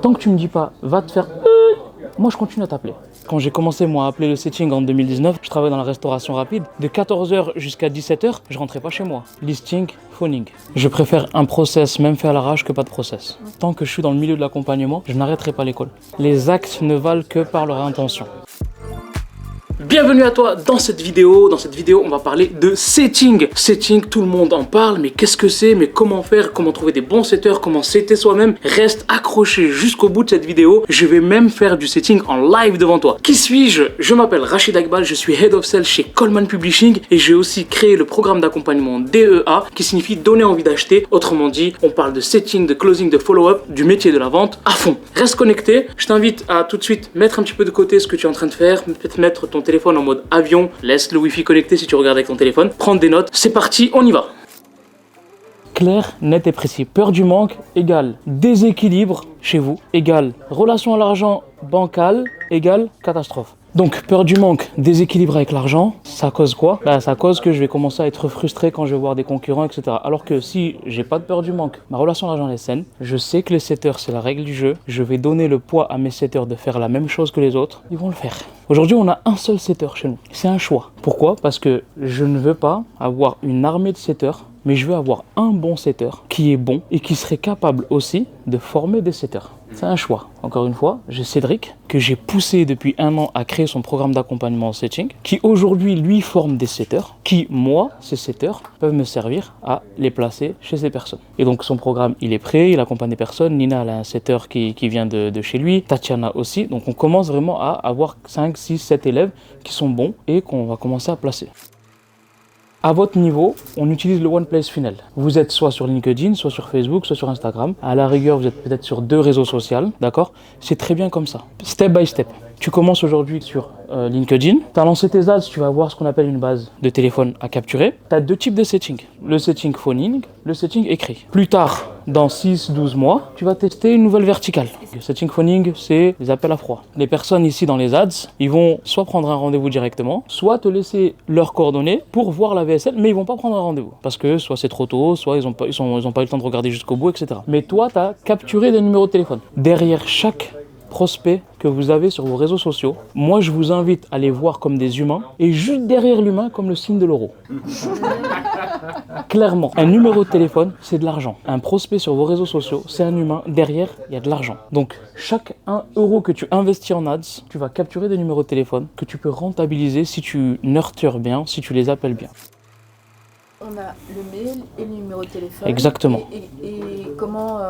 Tant que tu me dis pas, va te faire... Moi, je continue à t'appeler. Quand j'ai commencé, moi, à appeler le setting en 2019, je travaillais dans la restauration rapide. De 14h jusqu'à 17h, je rentrais pas chez moi. Listing, phoning. Je préfère un process, même fait à l'arrache, que pas de process. Tant que je suis dans le milieu de l'accompagnement, je n'arrêterai pas l'école. Les actes ne valent que par leur intention. Bienvenue à toi dans cette vidéo. Dans cette vidéo, on va parler de setting. Setting, tout le monde en parle, mais qu'est-ce que c'est? Mais comment faire? Comment trouver des bons setters? Comment setter soi-même? Reste accroché jusqu'au bout de cette vidéo. Je vais même faire du setting en live devant toi. Qui suis-je? Je m'appelle Rachid Akbal, je suis Head of Sales chez Coleman Publishing et j'ai aussi créé le programme d'accompagnement DEA qui signifie donner envie d'acheter. Autrement dit, on parle de setting, de closing, de follow-up, du métier de la vente à fond. Reste connecté. Je t'invite à tout de suite mettre un petit peu de côté ce que tu es en train de faire, peut-être mettre ton téléphone en mode avion, laisse le wifi connecté si tu regardes avec ton téléphone, prendre des notes, c'est parti, on y va. Clair, net et précis. Peur du manque égale déséquilibre chez vous, égale relation à l'argent bancale, égale catastrophe. Donc, peur du manque, déséquilibre avec l'argent, ça cause quoi? Ça cause que je vais commencer à être frustré quand je vais voir des concurrents, etc. Alors que si j'ai pas de peur du manque, ma relation à l'argent est saine, je sais que les setters, c'est la règle du jeu, je vais donner le poids à mes setters de faire la même chose que les autres, ils vont le faire. Aujourd'hui, on a un seul setter chez nous. C'est un choix. Pourquoi? Parce que je ne veux pas avoir une armée de setters, mais je veux avoir un bon setter qui est bon et qui serait capable aussi de former des setters. C'est un choix. Encore une fois, j'ai Cédric, que j'ai poussé depuis 1 an à créer son programme d'accompagnement en setting, qui aujourd'hui, lui, forme des setters, qui, moi, ces setters, peuvent me servir à les placer chez ces personnes. Et donc, son programme, il est prêt, il accompagne des personnes. Nina, elle a un setter qui vient de chez lui. Tatiana aussi. Donc, on commence vraiment à avoir 5, 6, 7 élèves qui sont bons et qu'on va commencer à placer. À votre niveau, on utilise le One Place Funnel. Vous êtes soit sur LinkedIn, soit sur Facebook, soit sur Instagram. À la rigueur, vous êtes peut-être sur 2 réseaux sociaux, d'accord? C'est très bien comme ça. Step by step. Tu commences aujourd'hui sur LinkedIn. Tu as lancé tes ads, tu vas voir ce qu'on appelle une base de téléphone à capturer. Tu as 2 types de setting. Le setting phoning, le setting écrit. Plus tard, dans 6-12 mois, tu vas tester une nouvelle verticale. Le setting phoning, c'est les appels à froid. Les personnes ici dans les ads, ils vont soit prendre un rendez-vous directement, soit te laisser leurs coordonnées pour voir la VSL, mais ils vont pas prendre un rendez-vous. Parce que soit c'est trop tôt, soit ils ont pas eu le temps de regarder jusqu'au bout, etc. Mais toi, tu as capturé des numéros de téléphone. Derrière chaque prospects que vous avez sur vos réseaux sociaux, moi je vous invite à les voir comme des humains et juste derrière l'humain comme le signe de l'euro. Clairement, un numéro de téléphone, c'est de l'argent. Un prospect sur vos réseaux sociaux, c'est un humain. Derrière, il y a de l'argent. Donc, chaque 1 euro que tu investis en ads, tu vas capturer des numéros de téléphone que tu peux rentabiliser si tu nurtures bien, si tu les appelles bien. On a le mail et le numéro de téléphone. Exactement. Et comment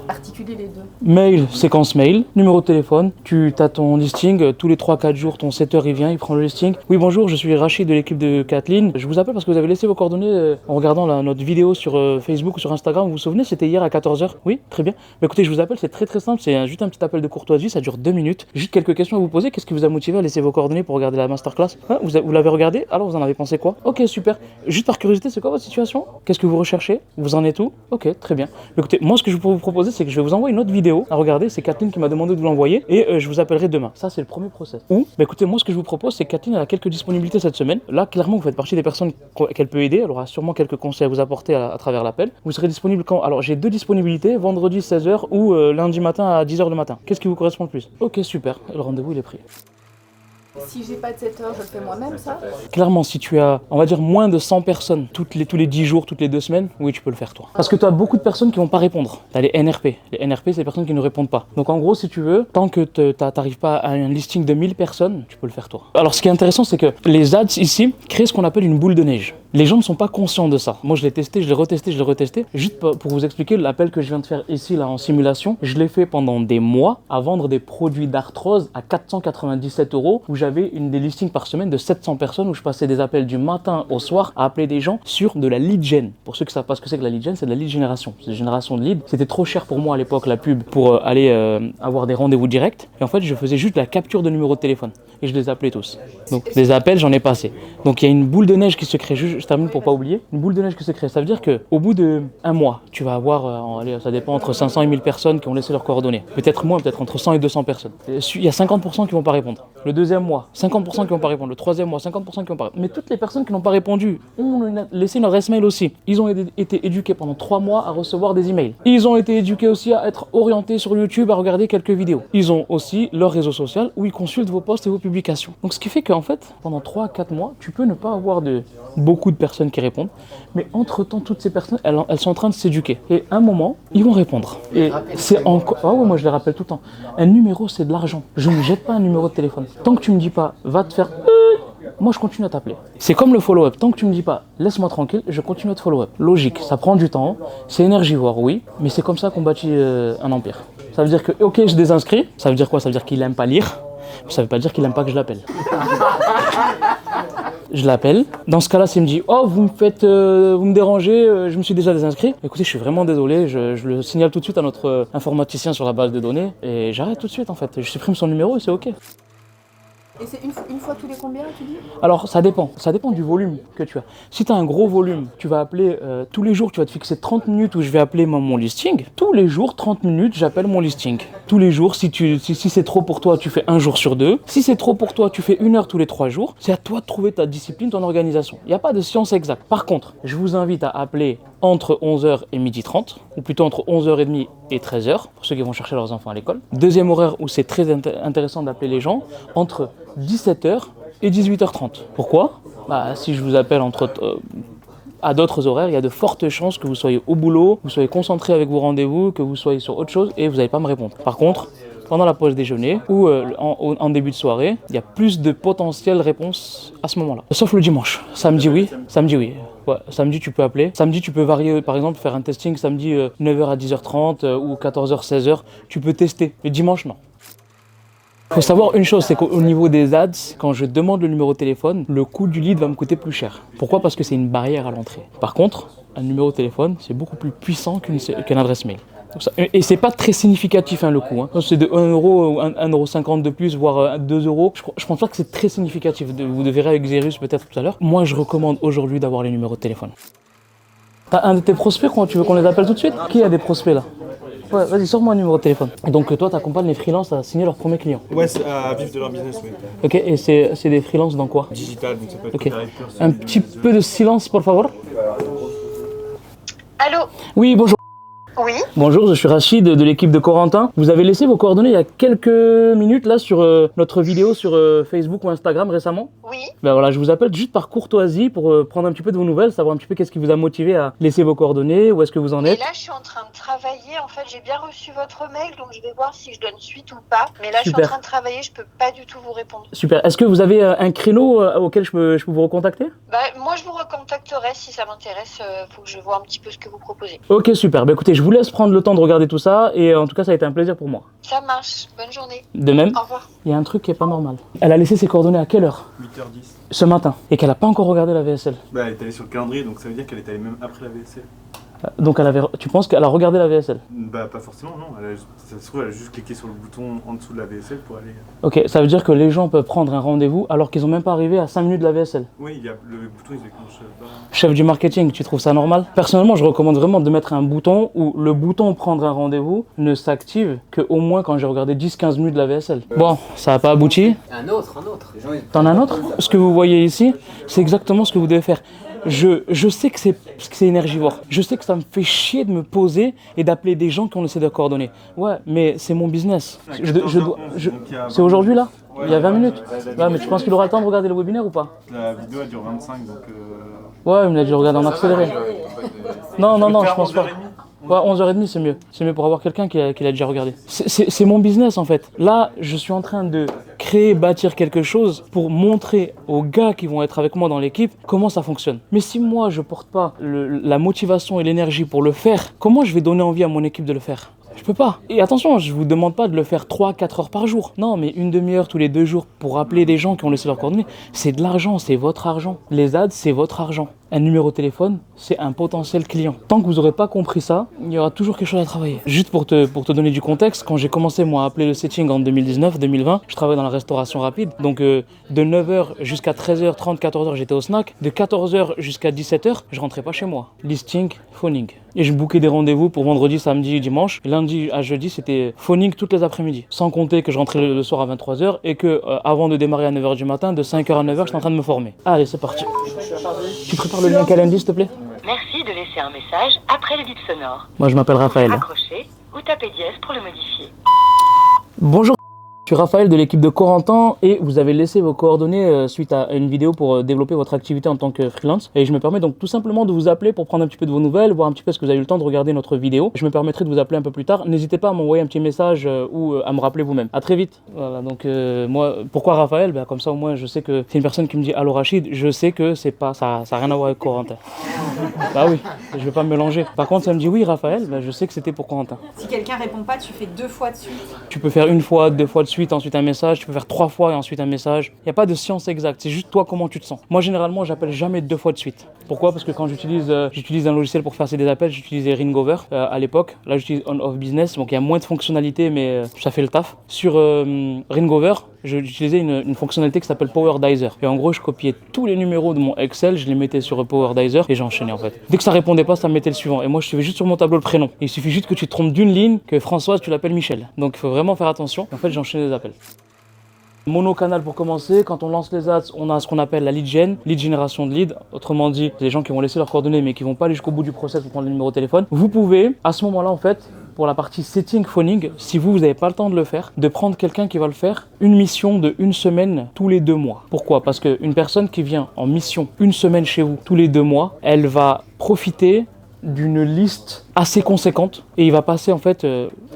articuler les deux? Mail, séquence mail, numéro de téléphone. Tu as ton listing, tous les 3-4 jours, ton setter il vient, il prend le listing. Oui, bonjour, je suis Rachid de l'équipe de Kathleen. Je vous appelle parce que vous avez laissé vos coordonnées en regardant notre vidéo sur Facebook ou sur Instagram. Vous vous souvenez, c'était hier à 14h? Oui, très bien. Mais écoutez, je vous appelle, c'est très simple. C'est juste un petit appel de courtoisie, ça dure 2 minutes. Juste quelques questions à vous poser. Qu'est-ce qui vous a motivé à laisser vos coordonnées pour regarder la masterclass? Vous l'avez regardé? Alors, vous en avez pensé quoi? Ok, super. Juste par curiosité, c'est quoi votre situation? Qu'est-ce que vous recherchez? Vous en êtes où? Ok, très bien. Mais écoutez, moi ce que je peux vous proposer, c'est que je vais vous envoyer une autre vidéo à regarder. C'est Kathleen qui m'a demandé de vous l'envoyer et je vous appellerai demain. Ça, c'est le premier process. Ou, écoutez, moi ce que je vous propose, c'est que Kathleen a quelques disponibilités cette semaine. Là, clairement, vous faites partie des personnes qu'elle peut aider. Elle aura sûrement quelques conseils à vous apporter à travers l'appel. Vous serez disponible quand? Alors, j'ai 2 disponibilités, vendredi 16h ou lundi matin à 10h le matin. Qu'est-ce qui vous correspond le plus? Ok, super. Le rendez-vous, il est pris. Si j'ai pas de setter, je le fais moi-même, ça? Clairement, si tu as, on va dire, moins de 100 personnes tous les 10 jours, toutes les 2 semaines, oui, tu peux le faire toi. Parce que tu as beaucoup de personnes qui vont pas répondre. Tu as les NRP. Les NRP, c'est les personnes qui ne répondent pas. Donc en gros, si tu veux, tant que tu n'arrives pas à un listing de 1000 personnes, tu peux le faire toi. Alors ce qui est intéressant, c'est que les ads ici créent ce qu'on appelle une boule de neige. Les gens ne sont pas conscients de ça. Moi, je l'ai testé, je l'ai retesté. Juste pour vous expliquer, l'appel que je viens de faire ici, là, en simulation, je l'ai fait pendant des mois à vendre des produits d'arthrose à 497 €, où j'avais des listings par semaine de 700 personnes, où je passais des appels du matin au soir à appeler des gens sur de la lead gen. Pour ceux qui savent pas ce que c'est que la lead gen, c'est de la lead génération. C'est une génération de lead. C'était trop cher pour moi à l'époque, la pub, pour aller avoir des rendez-vous directs. Et en fait, je faisais juste la capture de numéro de téléphone. Et je les appelais tous. Donc, des appels, j'en ai passé. Donc, il y a une boule de neige qui se crée je termine pour pas oublier. Une boule de neige qui se crée. Ça veut dire qu'au bout d'un mois, tu vas avoir, allez, ça dépend, entre 500 et 1000 personnes qui ont laissé leurs coordonnées. Peut-être moins, peut-être entre 100 et 200 personnes. Il y a 50% qui vont pas répondre. Le deuxième mois, 50% qui vont pas répondre. Le troisième mois, 50% qui vont pas répondre. Mais toutes les personnes qui n'ont pas répondu ont laissé une adresse mail aussi. Ils ont été éduqués pendant 3 mois à recevoir des emails. Ils ont été éduqués aussi à être orientés sur YouTube, à regarder quelques vidéos. Ils ont aussi leur réseau social où ils consultent vos posts et vos publications. Donc ce qui fait qu'en fait, pendant 3-4 mois, tu peux ne pas avoir beaucoup de personnes qui répondent, mais entre-temps, toutes ces personnes, elles sont en train de s'éduquer. Et à un moment, ils vont répondre. Et c'est encore... Ah ouais, moi je les rappelle tout le temps. Un numéro, c'est de l'argent. Je ne jette pas un numéro de téléphone. Tant que tu me dis pas, va te faire... Moi, je continue à t'appeler. C'est comme le follow-up. Tant que tu me dis pas, laisse-moi tranquille, je continue à te follow-up. Logique, ça prend du temps, c'est énergivore, oui, mais c'est comme ça qu'on bâtit un empire. Ça veut dire que, ok, je désinscris. Ça veut dire quoi? Ça veut dire qu'il aime pas lire. Ça veut pas dire qu'il aime pas que je l'appelle. Je l'appelle. Dans ce cas-là, s'il me dit « Oh, vous me dérangez, je me suis déjà désinscrit. » Écoutez, je suis vraiment désolé, je le signale tout de suite à notre informaticien sur la base de données et j'arrête tout de suite en fait. Je supprime son numéro et c'est ok. Et c'est une fois tous les combien, tu dis? Alors, ça dépend du volume que tu as. Si tu as un gros volume, tu vas appeler tous les jours, tu vas te fixer 30 minutes où je vais appeler mon listing. Tous les jours, 30 minutes, j'appelle mon listing. Tous les jours, si c'est trop pour toi, tu fais 1 jour sur 2. Si c'est trop pour toi, tu fais 1 heure tous les 3 jours. C'est à toi de trouver ta discipline, ton organisation. Il n'y a pas de science exacte. Par contre, je vous invite à appeler entre 11h et 12h30, ou plutôt entre 11h30 et 13h, pour ceux qui vont chercher leurs enfants à l'école. Deuxième horaire où c'est très intéressant d'appeler les gens, entre 17h et 18h30. Pourquoi? Si je vous appelle à d'autres horaires, il y a de fortes chances que vous soyez au boulot, que vous soyez concentré avec vos rendez-vous, que vous soyez sur autre chose et vous n'allez pas me répondre. Par contre, pendant la pause déjeuner ou en début de soirée, il y a plus de potentielles réponses à ce moment-là. Sauf le dimanche. Samedi, oui. Ouais, samedi, tu peux appeler. Samedi, tu peux varier, par exemple, faire un testing samedi 9h à 10h30 ou 14h, 16h. Tu peux tester. Mais dimanche, non. Il faut savoir une chose, c'est qu'au niveau des ads, quand je demande le numéro de téléphone, le coût du lead va me coûter plus cher. Pourquoi? Parce que c'est une barrière à l'entrée. Par contre, un numéro de téléphone, c'est beaucoup plus puissant qu'une adresse mail. Et c'est pas très significatif le coût. C'est de 1 euro ou 1,50 € de plus, voire 2 euros. Je pense pas que c'est très significatif. Vous le verrez avec Xerus peut-être tout à l'heure. Moi, je recommande aujourd'hui d'avoir les numéros de téléphone. T'as un de tes prospects, tu veux qu'on les appelle tout de suite? Qui a des prospects là? Ouais, vas-y, sors-moi un numéro de téléphone. Et donc toi, tu accompagnes les freelances à signer leur premier client. Ouais, c'est à vivre de leur business, oui. Ok, et c'est des freelances dans quoi? Digital, donc ça peut être Ok. Un petit peu de silence, por favor. Allô? Oui, bonjour. Oui. Bonjour, je suis Rachid de l'équipe de Corentin. Vous avez laissé vos coordonnées il y a quelques minutes là sur notre vidéo sur Facebook ou Instagram récemment. Oui. Ben voilà, je vous appelle juste par courtoisie pour prendre un petit peu de vos nouvelles, savoir un petit peu qu'est-ce qui vous a motivé à laisser vos coordonnées, où est-ce que vous en Et êtes. là, je suis en train de travailler. En fait, j'ai bien reçu votre mail, donc je vais voir si je donne suite ou pas. Mais là, je suis Super. en train de travailler, je peux pas du tout vous répondre. Super. Est-ce que vous avez un créneau auquel je peux vous recontacter? Moi, je vous recontacterai si ça m'intéresse. Faut que je vois un petit peu ce que vous proposez. Ok, super. Ben écoutez, je vous laisse prendre le temps de regarder tout ça et en tout cas, ça a été un plaisir pour moi. Ça marche. Bonne journée. De même, Au revoir. il y a un truc qui est pas normal. Elle a laissé ses coordonnées à quelle heure? 8h10. Ce matin. Et qu'elle a pas encore regardé la VSL. Bah, elle est allée sur le calendrier, donc ça veut dire qu'elle est allée même après la VSL. Donc tu penses qu'elle a regardé la VSL? Bah, pas forcément, non. Ça se trouve, elle a juste cliqué sur le bouton en dessous de la VSL pour aller. Ok, ça veut dire que les gens peuvent prendre un rendez-vous alors qu'ils ont même pas arrivé à 5 minutes de la VSL. Oui, il y a le bouton, il se déclenche pas. Chef du marketing, tu trouves ça normal? Personnellement, je recommande vraiment de mettre un bouton où le bouton prendre un rendez-vous ne s'active que au moins quand j'ai regardé 10-15 minutes de la VSL. Bon, ça n'a pas abouti. Un autre. Les gens, ils- T'en as un autre? Ce que vous voyez ici, c'est exactement ce que vous devez faire. Je sais que c'est énergivore. Je sais que ça me fait chier de me poser et d'appeler des gens qui ont laissé des coordonnées. Ouais, mais c'est mon business. C'est aujourd'hui là? Il y a 20 minutes. Ouais, mais tu penses qu'il aura le temps de regarder le webinaire ou pas? La vidéo, elle dure 25, donc. Ouais, il me l'a dit, regarde en accéléré. Non, je pense pas. 11h30. Ouais, 11h30 c'est mieux. C'est mieux pour avoir quelqu'un qui l'a déjà regardé. C'est mon business en fait. Là, je suis en train de créer, bâtir quelque chose pour montrer aux gars qui vont être avec moi dans l'équipe comment ça fonctionne. Mais si moi je porte pas la motivation et l'énergie pour le faire, comment je vais donner envie à mon équipe de le faire? Je peux pas. Et attention, je vous demande pas de le faire 3-4 heures par jour. Non, mais une demi-heure tous les 2 jours pour appeler des gens qui ont laissé leurs coordonnées, c'est de l'argent, c'est votre argent. Les ads, c'est votre argent. Un numéro de téléphone, c'est un potentiel client. Tant que vous n'aurez pas compris ça, il y aura toujours quelque chose à travailler. Juste pour te donner du contexte, quand j'ai commencé moi à appeler le setting en 2019-2020, je travaillais dans la restauration rapide. Donc de 9h jusqu'à 13h30, 14h, j'étais au snack. De 14h jusqu'à 17h, je rentrais pas chez moi. Listing, phoning. Et je bookais des rendez-vous pour vendredi, samedi, dimanche. Et lundi à jeudi, c'était phoning toutes les après-midi. Sans compter que je rentrais le soir à 23h et que avant de démarrer à 9h du matin, de 5h à 9h, j'étais en train de me former. Allez, c'est parti. Tu prépares le lien calendrier, s'il te plaît? Merci de laisser un message après le bip sonore. Moi, je m'appelle Raphaël. Accrochez ou tapez dièse pour le modifier. Bonjour. Je suis Raphaël de l'équipe de Corentin et vous avez laissé vos coordonnées suite à une vidéo pour développer votre activité en tant que freelance. Et je me permets donc tout simplement de vous appeler pour prendre un petit peu de vos nouvelles, voir un petit peu ce que vous avez eu le temps de regarder notre vidéo. Je me permettrai de vous appeler un peu plus tard. N'hésitez pas à m'envoyer un petit message ou à me rappeler vous-même. À très vite. Voilà, donc moi, pourquoi Raphaël? Comme ça au moins je sais que c'est une personne qui me dit allô Rachid, je sais que c'est pas ça n'a rien à voir avec Corentin. Bah oui, je vais pas me mélanger. Par contre, ça me dit oui Raphaël, je sais que c'était pour Corentin. Si quelqu'un répond pas, tu fais 2 fois de suite. Tu peux faire une fois, 2 fois de suite, ensuite un message. Tu peux faire 3 fois et ensuite un message. Il n'y a pas de science exacte, c'est juste toi comment tu te sens. Moi généralement j'appelle jamais 2 fois de suite. Pourquoi? Parce que quand j'utilise un logiciel pour faire des appels, j'utilisais Ringover à l'époque. Là j'utilise On-Off Business, donc il y a moins de fonctionnalités mais ça fait le taf. Sur Ringover, j'utilisais une fonctionnalité qui s'appelle PowerDizer. Et en gros je copiais tous les numéros de mon Excel, je les mettais sur PowerDizer et j'enchaînais en fait. Dès que ça répondait pas, ça me mettait le suivant. Et moi je suivais juste sur mon tableau le prénom. Et il suffit juste que tu te trompes d'une ligne, que Françoise tu l'appelles Michel. Donc il faut vraiment faire attention. En fait j'enchaînais les appels. Monocanal pour commencer, quand on lance les ads, on a ce qu'on appelle la lead gen, lead génération de lead. Autrement dit, c'est des gens qui vont laisser leurs coordonnées mais qui vont pas aller jusqu'au bout du process pour prendre le numéro de téléphone. Vous pouvez, à ce moment-là en fait, pour la partie setting phoning, si vous n'avez pas le temps de le faire, de prendre quelqu'un qui va le faire, une mission de 1 semaine tous les 2 mois. Pourquoi? Parce qu'une personne qui vient en mission 1 semaine chez vous tous les 2 mois, elle va profiter d'une liste assez conséquente et il va passer en fait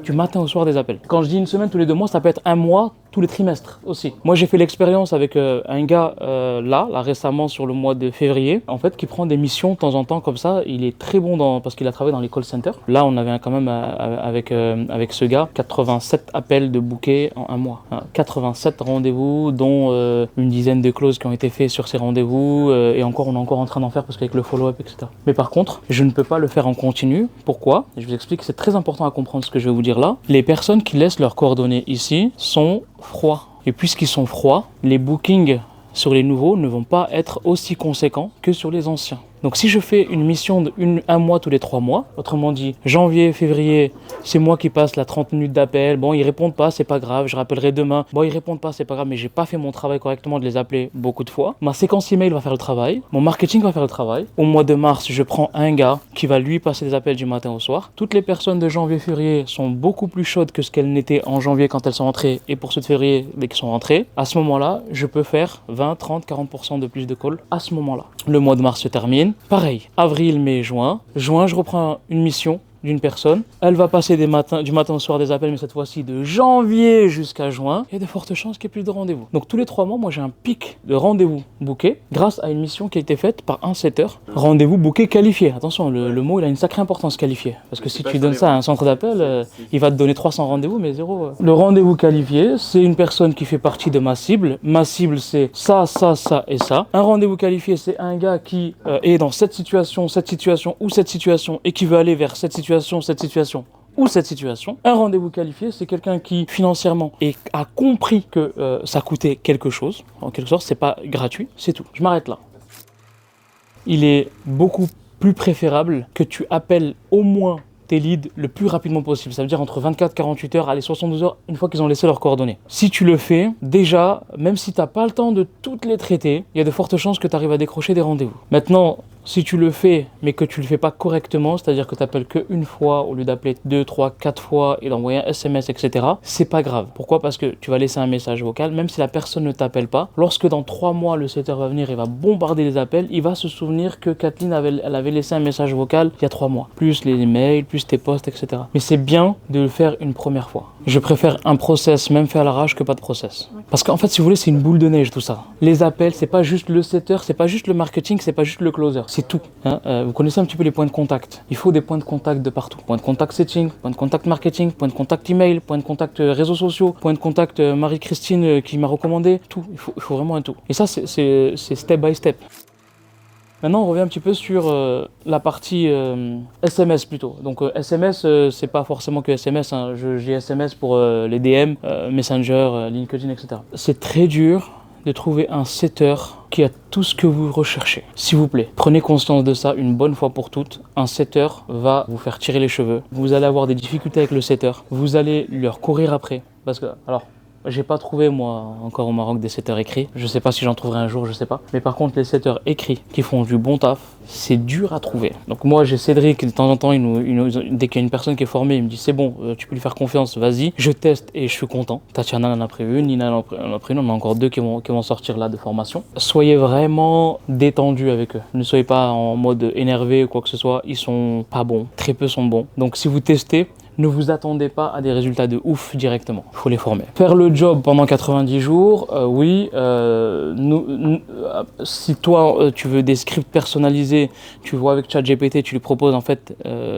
du matin au soir des appels. Quand je dis 1 semaine tous les 2 mois, ça peut être 1 mois tous les trimestres aussi. Moi j'ai fait l'expérience avec un gars là récemment sur le mois de février en fait qui prend des missions de temps en temps comme ça. Il est très bon parce qu'il a travaillé dans les call centers. Là on avait quand même avec ce gars 87 appels de bouquets en 1 mois. 87 rendez-vous dont une dizaine de clauses qui ont été faites sur ces rendez-vous et encore on est encore en train d'en faire parce qu'avec le follow-up etc. Mais par contre je ne peux pas le faire en continu. Pourquoi? Je vous explique, c'est très important à comprendre ce que je vais vous dire là. Les personnes qui laissent leurs coordonnées ici sont froids. Et puisqu'ils sont froids, les bookings sur les nouveaux ne vont pas être aussi conséquents que sur les anciens. Donc si je fais une mission de 1 mois tous les 3 mois, autrement dit janvier, février, c'est moi qui passe la 30 minutes d'appel, bon ils répondent pas, c'est pas grave, je rappellerai demain, bon ils répondent pas, c'est pas grave, mais j'ai pas fait mon travail correctement de les appeler beaucoup de fois. Ma séquence email va faire le travail, mon marketing va faire le travail. Au mois de mars, je prends un gars qui va lui passer des appels du matin au soir. Toutes les personnes de janvier, février sont beaucoup plus chaudes que ce qu'elles n'étaient en janvier quand elles sont rentrées et pour ceux de février dès qu'ils sont rentrés. À ce moment-là, je peux faire 20, 30, 40% de plus de calls à ce moment-là. Le mois de mars se termine. Pareil, avril, mai, juin. Juin, je reprends une mission d'une personne. Elle va passer du matin au soir des appels, mais cette fois-ci de janvier jusqu'à juin. Il y a de fortes chances qu'il y ait plus de rendez-vous. Donc tous les 3 mois, moi j'ai un pic de rendez-vous bookés grâce à une mission qui a été faite par un setter. Rendez-vous booké qualifié. Attention, le mot il a une sacrée importance qualifié. Parce que si tu donnes ça à un centre d'appel, il va te donner 300 rendez-vous, mais 0. Le rendez-vous qualifié, c'est une personne qui fait partie de ma cible. Ma cible, c'est ça, ça, ça et ça. Un rendez-vous qualifié, c'est un gars qui est dans cette situation ou cette situation et qui veut aller vers cette situation ou cette situation. Un rendez-vous qualifié, c'est quelqu'un qui financièrement a compris que ça coûtait quelque chose. En quelque sorte, c'est pas gratuit, c'est tout. Je m'arrête là. Il est beaucoup plus préférable que tu appelles au moins tes leads le plus rapidement possible. Ça veut dire entre 24 et 48 heures, allez 72 heures, une fois qu'ils ont laissé leurs coordonnées. Si tu le fais, déjà, même si tu n'as pas le temps de toutes les traiter, il y a de fortes chances que tu arrives à décrocher des rendez-vous. Maintenant, si tu le fais, mais que tu le fais pas correctement, c'est-à-dire que tu appelles qu'une fois au lieu d'appeler 2, 3, 4 fois et d'envoyer un SMS, etc., c'est pas grave. Pourquoi? Parce que tu vas laisser un message vocal, même si la personne ne t'appelle pas. Lorsque dans 3 mois, le setter va venir et va bombarder les appels, il va se souvenir que Kathleen elle avait laissé un message vocal il y a 3 mois. Plus les mails, plus tes posts, etc. Mais c'est bien de le faire une première fois. Je préfère un process, même fait à l'arrache, que pas de process. Parce qu'en fait, si vous voulez, c'est une boule de neige tout ça. Les appels, c'est pas juste le setter, c'est pas juste le marketing, c'est pas juste le closer. C'est tout. Vous connaissez un petit peu les points de contact. Il faut des points de contact de partout. Point de contact setting, point de contact marketing, point de contact email, point de contact réseaux sociaux, point de contact Marie-Christine qui m'a recommandé. Tout. Il faut vraiment un tout. Et ça, c'est step by step. Maintenant, on revient un petit peu sur la partie SMS plutôt. Donc SMS, c'est pas forcément que SMS. Hein. J'ai SMS pour les DM, Messenger, LinkedIn, etc. C'est très dur de trouver un setter qui a tout ce que vous recherchez. S'il vous plaît, prenez conscience de ça une bonne fois pour toutes. Un setter va vous faire tirer les cheveux. Vous allez avoir des difficultés avec le setter. Vous allez leur courir après. Parce que, alors, j'ai pas trouvé, moi, encore au Maroc, des setters écrits. Je sais pas si j'en trouverai un jour, je sais pas. Mais par contre, les setters écrits qui font du bon taf, c'est dur à trouver. Donc moi, j'ai Cédric, de temps en temps, dès qu'il y a une personne qui est formée, il me dit c'est bon, tu peux lui faire confiance, vas-y. Je teste et je suis content. Tatiana en a pris une, Nina en a pris une, on a encore 2 qui vont sortir là de formation. Soyez vraiment détendus avec eux. Ne soyez pas en mode énervé ou quoi que ce soit. Ils sont pas bons, très peu sont bons. Donc si vous testez, ne vous attendez pas à des résultats de ouf directement. Il faut les former. Faire le job pendant 90 jours, oui. Si toi, tu veux des scripts personnalisés, tu vois avec ChatGPT, tu lui proposes en fait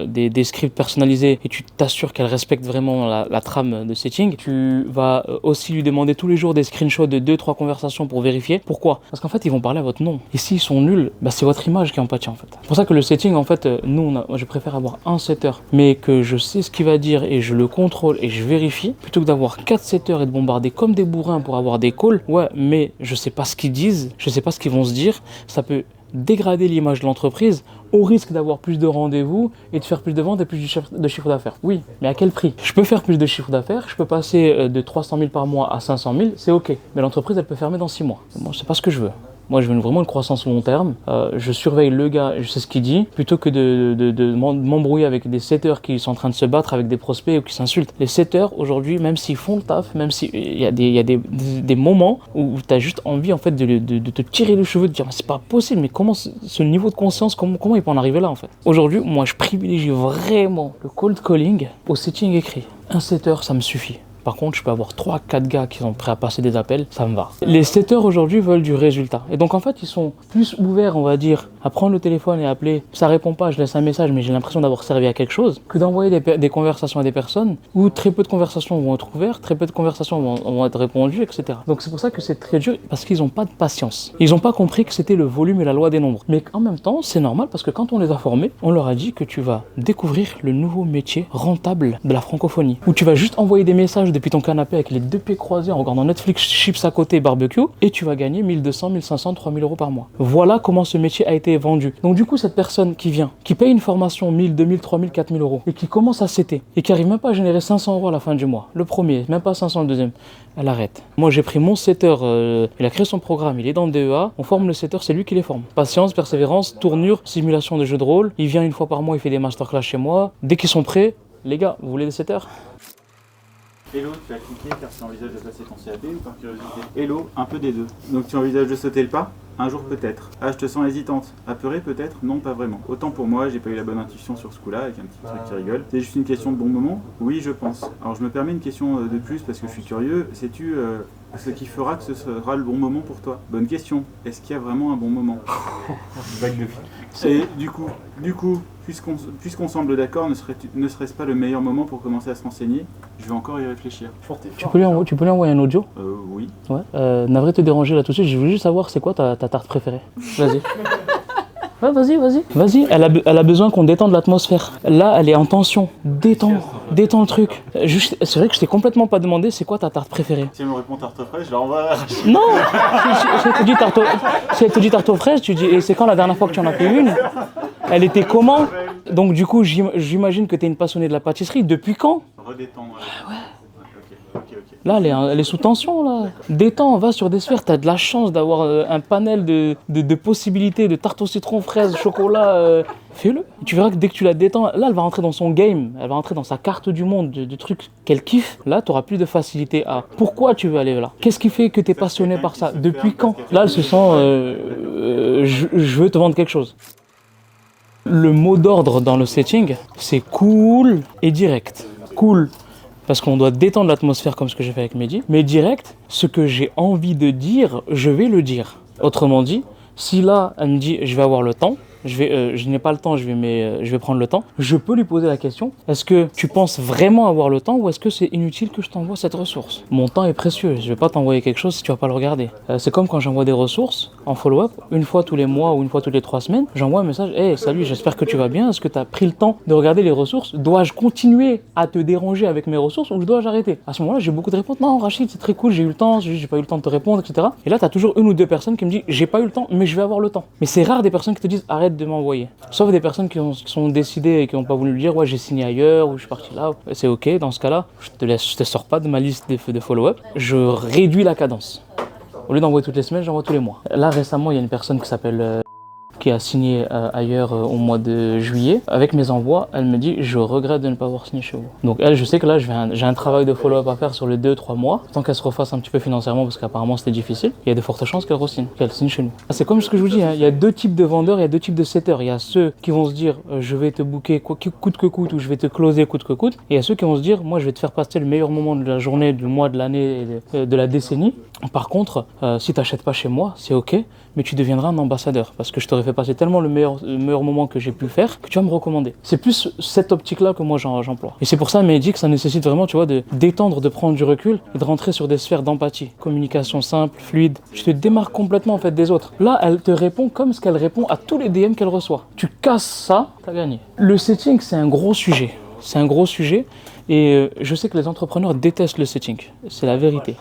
des scripts personnalisés et tu t'assures qu'elle respecte vraiment la trame de setting. Tu vas aussi lui demander tous les jours des screenshots de 2-3 conversations pour vérifier. Pourquoi ? Parce qu'en fait, ils vont parler à votre nom. Et s'ils sont nuls, bah, c'est votre image qui en pâtit en fait. C'est pour ça que le setting, en fait, moi, je préfère avoir un setter, mais que je sais ce qu'il va dire et je le contrôle et je vérifie plutôt que d'avoir 4 setters et de bombarder comme des bourrins pour avoir des calls. Ouais, mais je sais pas ce qu'ils disent, je sais pas ce qu'ils vont se dire. Ça peut dégrader l'image de l'entreprise au risque d'avoir plus de rendez-vous et de faire plus de ventes et plus de chiffre d'affaires. Oui, mais à quel prix ? Je peux faire plus de chiffre d'affaires, je peux passer de 300 000 par mois à 500 000, c'est ok. Mais l'entreprise, elle peut fermer dans 6 mois. Moi, c'est pas ce que je veux. Moi, je veux vraiment une croissance long terme. Je surveille le gars, je sais ce qu'il dit, plutôt que de m'embrouiller avec des setters qui sont en train de se battre avec des prospects ou qui s'insultent. Les setters, aujourd'hui, même s'ils font le taf, même s'il y a des moments où tu as juste envie en fait, de te tirer les cheveux, de dire c'est pas possible, mais comment ce niveau de conscience, comment il peut en arriver là en fait ? Aujourd'hui, moi, je privilégie vraiment le cold calling au setting écrit. Un setter, ça me suffit. Par contre, je peux avoir 3-4 gars qui sont prêts à passer des appels, ça me va. Les setters aujourd'hui veulent du résultat. Et donc en fait, ils sont plus ouverts, on va dire, à prendre le téléphone et appeler. Ça répond pas, je laisse un message, mais j'ai l'impression d'avoir servi à quelque chose, que d'envoyer des conversations à des personnes où très peu de conversations vont être ouvertes, très peu de conversations vont être répondues, etc. Donc c'est pour ça que c'est très dur, parce qu'ils n'ont pas de patience. Ils n'ont pas compris que c'était le volume et la loi des nombres. Mais en même temps, c'est normal parce que quand on les a formés, on leur a dit que tu vas découvrir le nouveau métier rentable de la francophonie, où tu vas juste envoyer des messages depuis ton canapé avec les 2 pieds croisés en regardant Netflix, chips à côté, barbecue, et tu vas gagner 1200, 1500, 3000 euros par mois. Voilà comment ce métier a été vendu. Donc du coup, cette personne qui vient, qui paye une formation 1000, 2000, 3000, 4000 euros, et qui commence à setter, et qui arrive même pas à générer 500 euros à la fin du mois, le premier, même pas 500 le deuxième, elle arrête. Moi, j'ai pris mon setter, il a créé son programme, il est dans le DEA, on forme le setter, c'est lui qui les forme. Patience, persévérance, tournure, simulation de jeu de rôle, il vient une fois par mois, il fait des masterclass chez moi. Dès qu'ils sont prêts, les gars, vous voulez des setters ? Hello, tu as cliqué car tu envisages de passer ton CAP ou par curiosité? Hello, un peu des deux. Donc tu envisages de sauter le pas? Un jour peut-être. Ah, je te sens hésitante. Apeurée peut-être? Non, pas vraiment. Autant pour moi, j'ai pas eu la bonne intuition sur ce coup-là, avec un petit truc qui rigole. C'est juste une question de bon moment? Oui, je pense. Alors je me permets une question de plus parce que je suis curieux. Sais-tu ce qui fera que ce sera le bon moment pour toi? Bonne question. Est-ce qu'il y a vraiment un bon moment? Vague de filles. Et du coup, puisqu'on semble d'accord, ne serait-ce pas le meilleur moment pour commencer à se renseigner? Je vais encore y réfléchir. Tu peux lui envoyer un audio? Oui. Ouais. Navré te déranger là tout de suite, je voulais juste savoir c'est quoi ta tarte préférée. Vas-y. Ouais, vas-y. Elle a besoin qu'on détende l'atmosphère. Là, elle est en tension. Détends le truc. C'est vrai que je t'ai complètement pas demandé c'est quoi ta tarte préférée. Si elle me répond tarte aux fraises, je la renvoie. Non. Si elle te dit tarte aux fraises, tu dis et c'est quand la dernière fois que tu en as pris une? Elle était comment? Donc du coup, j'imagine que t'es une passionnée de la pâtisserie. Depuis quand? Redétendre. Ouais. Ok. Là, elle est sous tension, là. Détends, va sur des sphères. T'as de la chance d'avoir un panel de possibilités, de tarte au citron, fraise, chocolat. Fais-le. Tu verras que dès que tu la détends, là, elle va rentrer dans son game. Elle va rentrer dans sa carte du monde, du truc qu'elle kiffe. Là, tu auras plus de facilité à... Pourquoi tu veux aller là? Qu'est-ce qui fait que tu es passionné par ça? Depuis quand? Là, elle se sent... je veux te vendre quelque chose. Le mot d'ordre dans le setting, c'est cool et direct. Cool. Parce qu'on doit détendre l'atmosphère comme ce que j'ai fait avec Mehdi. Mais direct, ce que j'ai envie de dire, je vais le dire. Autrement dit, si là, elle me dit « je vais avoir le temps », je n'ai pas le temps, je vais prendre le temps. Je peux lui poser la question, est-ce que tu penses vraiment avoir le temps ou est-ce que c'est inutile que je t'envoie cette ressource? Mon temps est précieux, je vais pas t'envoyer quelque chose si tu vas pas le regarder. C'est comme quand j'envoie des ressources en follow-up, une fois tous les mois ou une fois toutes les 3 semaines, j'envoie un message, hey, salut, j'espère que tu vas bien, est-ce que tu as pris le temps de regarder les ressources? Dois-je continuer à te déranger avec mes ressources ou dois-je arrêter? À ce moment-là, j'ai beaucoup de réponses, non Rachid, c'est très cool, j'ai eu le temps, j'ai pas eu le temps de te répondre, etc. Et là, tu as toujours une ou deux personnes qui me disent, j'ai pas eu le temps, mais je vais avoir le temps. Mais c'est rare des personnes qui te disent, arrête de m'envoyer. Sauf des personnes qui sont décidées et qui n'ont pas voulu le dire, ouais, j'ai signé ailleurs ou je suis parti là, c'est ok, dans ce cas-là, je te sors pas de ma liste de follow-up, je réduis la cadence. Au lieu d'envoyer toutes les semaines, j'envoie tous les mois. Là, récemment, il y a une personne qui s'appelle qui a signé ailleurs au mois de juillet. Avec mes envois, elle me dit « Je regrette de ne pas avoir signé chez vous ». Donc elle, je sais que là, j'ai un travail de follow-up à faire sur les 2-3 mois, tant qu'elle se refasse un petit peu financièrement, parce qu'apparemment c'était difficile. Il y a de fortes chances qu'elle re-signe, qu'elle signe chez nous. C'est comme ce que je vous dis, hein, il y a 2 types de vendeurs, il y a 2 types de setters. Il y a ceux qui vont se dire « Je vais te booker coûte que coûte » ou « Je vais te closer coûte que coûte ». Et il y a ceux qui vont se dire « Moi, je vais te faire passer le meilleur moment de la journée, du mois, de l'année, de la décennie. Par contre, si tu n'achètes pas chez moi, c'est ok, mais tu deviendras un ambassadeur, parce que je t'aurais fait passer tellement le meilleur moment que j'ai pu faire, que tu vas me recommander. » C'est plus cette optique-là que moi j'emploie. Et c'est pour ça, mais dit que ça nécessite vraiment, tu vois, de d'étendre, de prendre du recul et de rentrer sur des sphères d'empathie. Communication simple, fluide. Tu te démarques complètement en fait des autres. Là, elle te répond comme ce qu'elle répond à tous les DM qu'elle reçoit. Tu casses ça, t'as gagné. Le setting, c'est un gros sujet. C'est un gros sujet et je sais que les entrepreneurs détestent le setting. C'est la vérité.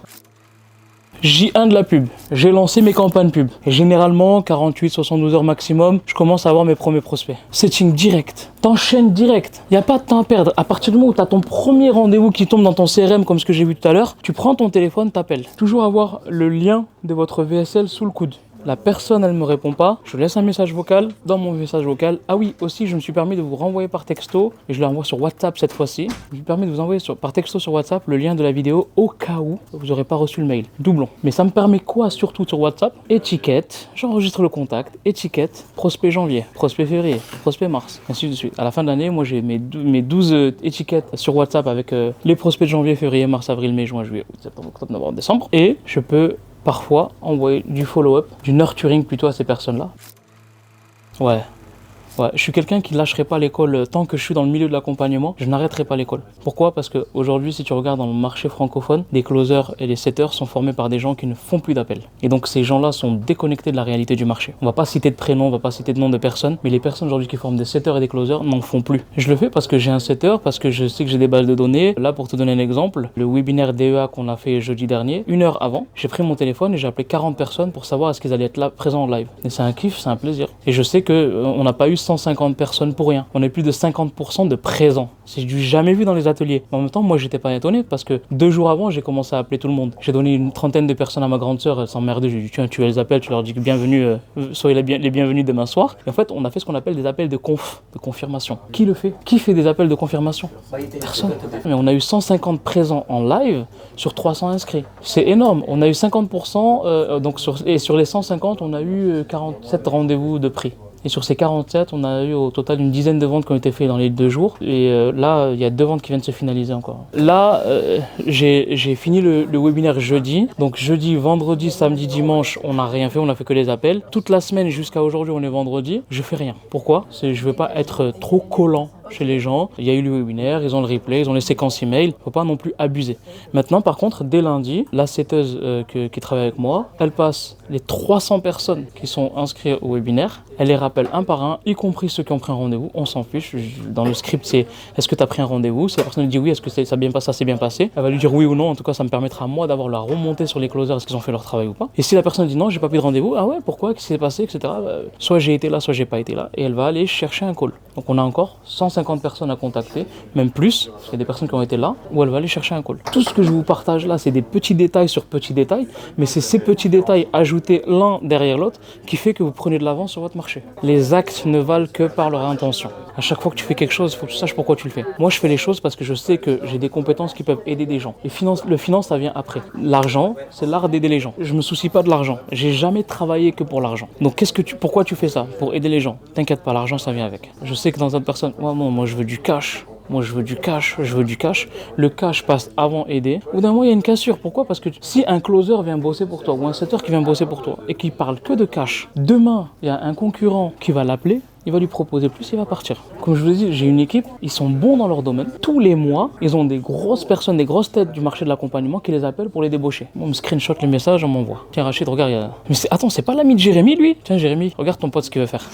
J1 de la pub, j'ai lancé mes campagnes pub. Et généralement, 48-72 heures maximum, je commence à avoir mes premiers prospects. Setting direct, t'enchaînes direct. Il n'y a pas de temps à perdre. À partir du moment où tu as ton premier rendez-vous qui tombe dans ton CRM, comme ce que j'ai vu tout à l'heure, tu prends ton téléphone, t'appelles. Toujours avoir le lien de votre VSL sous le coude. La personne, elle ne me répond pas, je laisse un message vocal. Dans mon message vocal, ah oui, aussi, je me suis permis de vous renvoyer par texto, et je le renvoie sur WhatsApp cette fois-ci. Je me permets de vous envoyer par texto sur WhatsApp le lien de la vidéo au cas où vous n'aurez pas reçu le mail. Doublon. Mais ça me permet quoi surtout sur WhatsApp? Étiquette, j'enregistre le contact, étiquette, prospect janvier, prospect février, prospect mars, ainsi de suite. À la fin de l'année, moi j'ai mes 12 étiquettes sur WhatsApp avec les prospects de janvier, février, mars, avril, mai, juin, juillet, août, septembre, octobre, novembre, décembre. Et je peux parfois envoyer du follow-up, du nurturing plutôt à ces personnes-là. Ouais, je suis quelqu'un qui ne lâcherait pas l'école tant que je suis dans le milieu de l'accompagnement, je n'arrêterai pas l'école. Pourquoi? Parce qu'aujourd'hui, si tu regardes dans le marché francophone, les closers et les setters sont formés par des gens qui ne font plus d'appels. Et donc ces gens-là sont déconnectés de la réalité du marché. On ne va pas citer de prénom, on ne va pas citer de nom de personnes, mais les personnes aujourd'hui qui forment des setters et des closers n'en font plus. Je le fais parce que j'ai un setter, parce que je sais que j'ai des bases de données. Là, pour te donner un exemple, le webinaire DEA qu'on a fait jeudi dernier, 1 heure avant, j'ai pris mon téléphone et j'ai appelé 40 personnes pour savoir est-ce qu'ils allaient être là, présents en live. Et c'est un kiff, c'est un plaisir. Et je sais qu'on n'a pas eu 150 personnes pour rien. On est plus de 50% de présents. C'est du jamais vu dans les ateliers. En même temps, moi, j'étais pas étonné parce que 2 jours avant, j'ai commencé à appeler tout le monde. J'ai donné une trentaine de personnes à ma grande sœur, elle s'emmerdait. J'ai dit, tiens, tu les appelles, tu leur dis que bienvenue, soyez les bienvenus demain soir. Et en fait, on a fait ce qu'on appelle des appels de confirmation. Qui le fait? Qui fait des appels de confirmation? Personne. Mais on a eu 150 présents en live sur 300 inscrits. C'est énorme. On a eu 50%, donc sur les 150, on a eu 47 rendez-vous de prix. Et sur ces 47, on a eu au total une dizaine de ventes qui ont été faites dans les 2 jours. Et là, il y a 2 ventes qui viennent de se finaliser encore. Là, j'ai fini le webinaire jeudi. Donc jeudi, vendredi, samedi, dimanche, on n'a rien fait, on n'a fait que les appels. Toute la semaine jusqu'à aujourd'hui, on est vendredi, je fais rien. Pourquoi? Je ne veux pas être trop collant chez les gens. Il y a eu le webinaire, ils ont le replay, ils ont les séquences email. Il ne faut pas non plus abuser. Maintenant, par contre, dès lundi, la setteuse qui travaille avec moi, elle passe les 300 personnes qui sont inscrites au webinaire. Elle les rappelle un par un, y compris ceux qui ont pris un rendez-vous. On s'en fiche. Dans le script, c'est est-ce que tu as pris un rendez-vous? Si la personne lui dit oui, est-ce que ça s'est bien passé? Elle va lui dire oui ou non. En tout cas, ça me permettra à moi d'avoir la remontée sur les closers, est-ce qu'ils ont fait leur travail ou pas. Et si la personne dit non, j'ai pas pris de rendez-vous, ah ouais, pourquoi? Qu'est-ce qui s'est passé, etc. Soit j'ai été là, soit j'ai pas été là. Et elle va aller chercher un call. Donc on a encore 150 personnes à contacter, même plus, parce qu'il y a des personnes qui ont été là, où elle va aller chercher un call. Tout ce que je vous partage là, c'est des petits détails sur petits détails, mais c'est ces petits détails ajoutés l'un derrière l'autre qui fait que vous prenez de l'avance sur votre marché. Les actes ne valent que par leur intention. À chaque fois que tu fais quelque chose, il faut que tu saches pourquoi tu le fais. Moi, je fais les choses parce que je sais que j'ai des compétences qui peuvent aider des gens. Et le finance, ça vient après. L'argent, c'est l'art d'aider les gens. Je me soucie pas de l'argent. J'ai jamais travaillé que pour l'argent. Donc, pourquoi tu fais ça? Pour aider les gens. T'inquiète pas, l'argent, ça vient avec. Je sais que dans une personne, moi je veux du cash. Moi, je veux du cash, je veux du cash. Le cash passe avant aider. Au bout d'un moment, il y a une cassure. Pourquoi? Parce que si un closer vient bosser pour toi ou un setter qui vient bosser pour toi et qui parle que de cash, demain, il y a un concurrent qui va l'appeler, il va lui proposer plus, il va partir. Comme je vous l'ai dit, j'ai une équipe, ils sont bons dans leur domaine. Tous les mois, ils ont des grosses personnes, des grosses têtes du marché de l'accompagnement qui les appellent pour les débaucher. On me screenshot les messages, on m'envoie. Tiens Rachid, regarde, il y a... Mais attends, c'est pas l'ami de Jérémy, lui? Tiens Jérémy, regarde ton pote ce qu'il veut faire.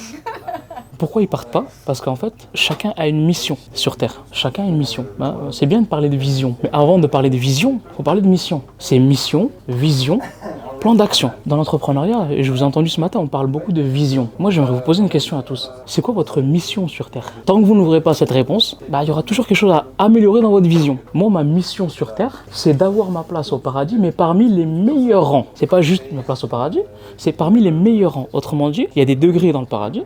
Pourquoi ils partent pas? Parce qu'en fait, chacun a une mission sur Terre. Chacun a une mission. Ben, c'est bien de parler de vision. Mais avant de parler de vision, il faut parler de mission. C'est mission, vision, plan d'action. Dans l'entrepreneuriat, et je vous ai entendu ce matin, on parle beaucoup de vision. Moi, j'aimerais vous poser une question à tous. C'est quoi votre mission sur Terre? Tant que vous n'ouvrez pas cette réponse, il y aura toujours quelque chose à améliorer dans votre vision. Moi, ma mission sur Terre, c'est d'avoir ma place au paradis, mais parmi les meilleurs rangs. C'est pas juste ma place au paradis, c'est parmi les meilleurs rangs. Autrement dit, il y a des degrés dans le paradis.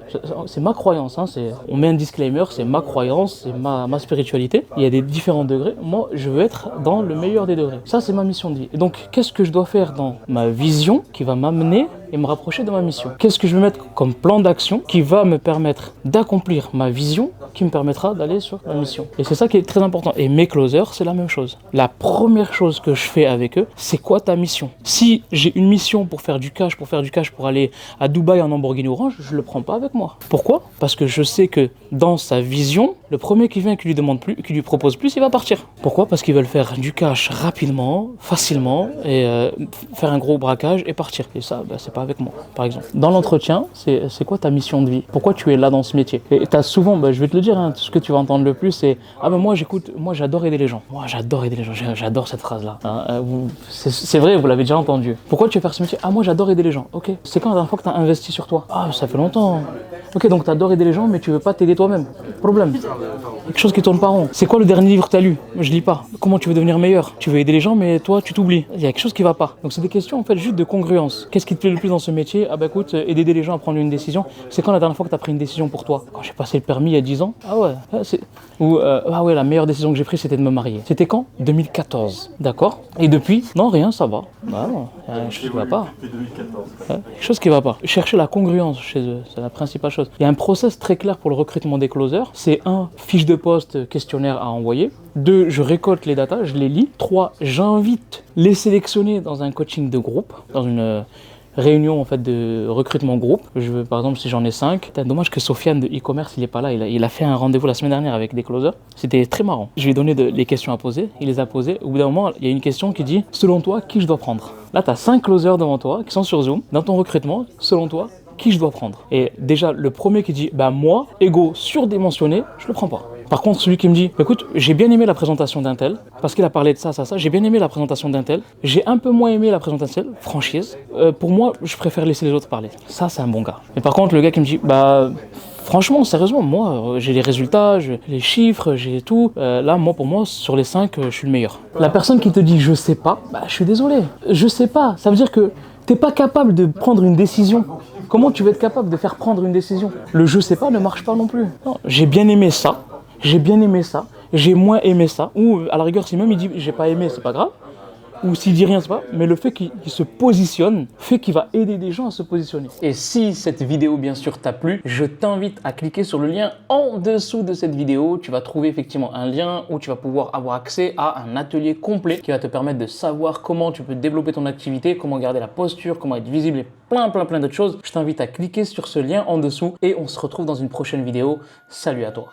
C'est ma croyance. Hein, on met un disclaimer, c'est ma croyance, c'est ma spiritualité. Il y a des différents degrés. Moi, je veux être dans le meilleur des degrés. Ça, c'est ma mission de vie. Et donc, qu'est-ce que je dois faire dans ma vision qui va m'amener et me rapprocher de ma mission? Qu'est-ce que je vais mettre comme plan d'action qui va me permettre d'accomplir ma vision, qui me permettra d'aller sur ma mission? Et c'est ça qui est très important. Et mes closers, c'est la même chose. La première chose que je fais avec eux, c'est quoi ta mission? Si j'ai une mission pour faire du cash, pour aller à Dubaï en Lamborghini Orange, je le prends pas avec moi. Pourquoi? Parce que je sais que dans sa vision, le premier qui vient, qui lui demande plus, qui lui propose plus, il va partir. Pourquoi? Parce qu'ils veulent faire du cash rapidement, facilement, et faire un gros braquage et partir. Et ça, c'est pas avec moi, par exemple. Dans l'entretien, c'est quoi ta mission de vie? Pourquoi tu es là dans ce métier? Et t'as souvent, je vais te le dire, hein, ce que tu vas entendre le plus, c'est moi j'adore aider les gens. Moi j'adore aider les gens, j'adore cette phrase-là. Hein, c'est vrai, vous l'avez déjà entendu. Pourquoi tu veux faire ce métier? Moi j'adore aider les gens. Ok, c'est quand la dernière fois que tu as investi sur toi? Ça fait longtemps. Ok, donc tu adores aider les gens, mais tu veux pas t'aider toi-même. Problème. Quelque chose qui tourne pas rond. C'est quoi le dernier livre que tu as lu? Je lis pas. Comment tu veux devenir meilleur? Tu veux aider les gens, mais toi tu t'oublies. Il y a quelque chose qui va pas. Donc c'est des questions en fait juste de congruence. Qu'est-ce qui te plaît le plus dans ce métier? Écoute, aider les gens à prendre une décision. C'est quand la dernière fois que tu as pris une décision pour toi? Quand j'ai passé le permis il y a 10 ans? La meilleure décision que j'ai prise c'était de me marier. C'était quand? 2014. D'accord? Et depuis? Non, rien, ça va. Non, il y a quelque chose qui va pas. Depuis 2014. Quelque chose qui va pas. Chercher la congruence chez eux, c'est la principale chose. Il y a un process très clair pour le recrutement des closers. C'est 1, fiche de poste, questionnaire à envoyer. 2, je récolte les datas, je les lis. 3, j'invite les sélectionner dans un coaching de groupe, dans une réunion en fait de recrutement groupe. Par exemple, si j'en ai 5, c'est dommage que Sofiane de e-commerce il est pas là. Il a fait un rendez-vous la semaine dernière avec des closers. C'était très marrant. Je lui ai donné les questions à poser. Il les a posées. Au bout d'un moment, il y a une question qui dit: selon toi, qui je dois prendre? Là, tu as 5 closers devant toi qui sont sur Zoom. Dans ton recrutement, selon toi, qui je dois prendre? Et déjà, le premier qui dit moi, ego surdimensionné, je le prends pas. Par contre, celui qui me dit: écoute, j'ai bien aimé la présentation d'un tel, parce qu'il a parlé de ça, j'ai bien aimé la présentation d'un tel, j'ai un peu moins aimé la présentation d'un tel, franchise, pour moi, je préfère laisser les autres parler. Ça, c'est un bon gars. Mais par contre, le gars qui me dit: franchement, sérieusement, moi, j'ai les résultats, j'ai les chiffres, j'ai tout. Là, pour moi, sur les 5, je suis le meilleur. La personne qui te dit: je sais pas, je suis désolé. Je sais pas. Ça veut dire que t'es pas capable de prendre une décision. Comment tu vas être capable de faire prendre une décision? Le je sais pas ne marche pas non plus. Non, j'ai bien aimé ça. J'ai bien aimé ça, j'ai moins aimé ça, ou à la rigueur si même il dit j'ai pas aimé, c'est pas grave, ou s'il dit rien, c'est pas grave, mais le fait qu'il se positionne fait qu'il va aider des gens à se positionner. Et si cette vidéo bien sûr t'a plu, je t'invite à cliquer sur le lien en dessous de cette vidéo. Tu vas trouver effectivement un lien où tu vas pouvoir avoir accès à un atelier complet qui va te permettre de savoir comment tu peux développer ton activité, comment garder la posture, comment être visible et plein d'autres choses. Je t'invite à cliquer sur ce lien en dessous et on se retrouve dans une prochaine vidéo. Salut à toi.